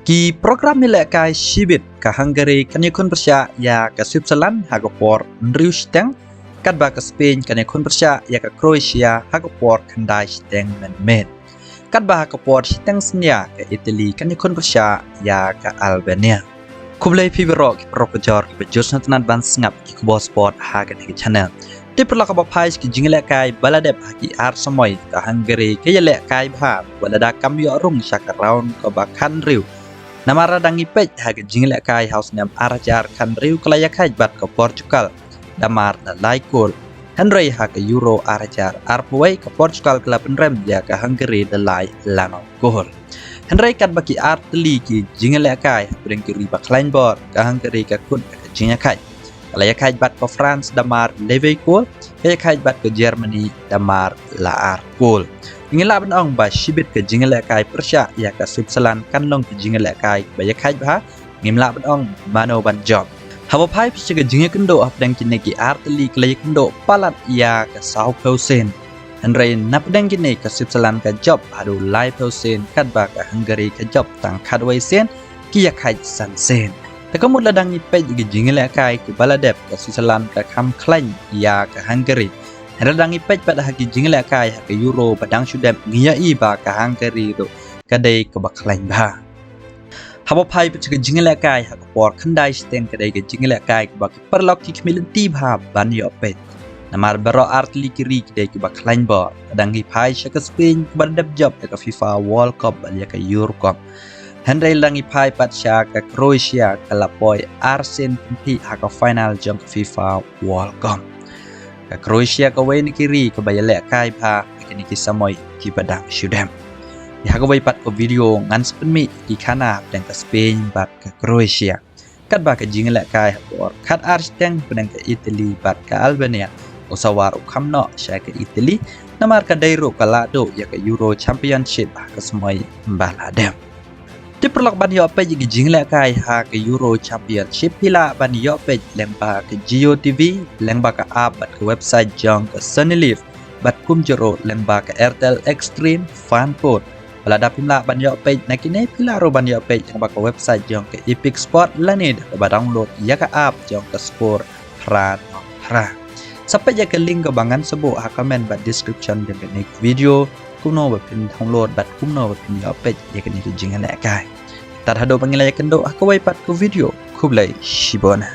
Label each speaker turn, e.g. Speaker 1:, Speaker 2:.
Speaker 1: Ki program lehkai Jied ke Hungary kan yakun Persia ya ke Switzerland hagapor Nriusteng kat ba ke Spain kan yakun Persia ya ke Croatia hagapor kandai steng men kat ba hagapor steng senya ke Italy kan yakun Persia ya ke Albania kublai Phiba ki propojor ki bejos natanan ban sngap ki kubo sport hagan ki channel ti perla ka bapais ki jinglehkai baladep ki ar samoy ke Hungary ke lehkai bha balada kam yo rung syaka round ko ba kan riu Namara dangi peit haga jinglehkai house nam arajar kan riu kelayakai bat ke Portugal damar da laikol Henry haga euro arajar arpawai ke Portugal kelapen rem ya ke Hungary da lai lanau kohol Henry kat baki arteli ki jinglehkai bring ki riba kleinbor ke Hungary ke kun ke jinglehkai kelayakai bat ke France damar leveikol kelayakai bat ke Germany damar la arkol Ngila ben ong ba Jied ke jinglehkai Persia ya ke Switzerland kan long ke jinglehkai ba ya khai ba ngimla ben ong mano ban job hawa pai pi ke jingkordor apdang kine ki arteli klay kendo palat ya ke South Pausen Henry napdang kine ke Switzerland ke job adu lai Pausen kat ba ke Hungary ke job tang kadwai sen ki ya khai san sen ta kamut ladang ni pe ke jinglehkai ke baladep ke Switzerland ke Kham klan ya ke Hungary Radang ipet pada haki jinglehkai haki euro padang Shadap ngiyai ba ka Hungary ro kadai ke baklain ba Hawa pai pe ke jinglehkai haki por khandai steng kadai ke jinglehkai ke bak perlok ki khmilenti ba ban yo pet namar baro artli kiri kadai ke baklain ba kadang pai ke Spain ke badap job ke FIFA World Cup ya ke Euro Cup Henry langi pai pat sya ke Croatia ke lapoi Arsen pinti haki final jong ke FIFA World Cup ke Croatia ke wei ni kiri ke baya lehkai pha ke ni kisamoy ki badang Shadap ya ke wei pat ke video ngan sepemi di kana dan ke Spain bat ke Croatia kat ba ke jinglehkai por kat arsteng pedang ke Italy bat ke Albania usawar Kham no sya ke Italy namar ke dairo ke lado ya ke Euro Championship ke semoy baladem Ti perlok ban yo pe gi jinglehkai ha ke Euro Championship pila ban yo pe lengba ke Geo TV lengba ke app bat ke website jong ke Sunny Live bat kum jero lengba ke Airtel Extreme Fan Code balada pimla ban yo pe nakine pila ro ban yo pe lengba ke website jong ke Epic Sport lanid ba download ya ke app jong ke score ran ra sampai ya ke link ke bangan sebo ha comment bat description de next video kuno bapin download bat kuno bapin yo pe ya ke ni jinglehkai tad hado pangilay kendo akawai pat ko video kublai shibona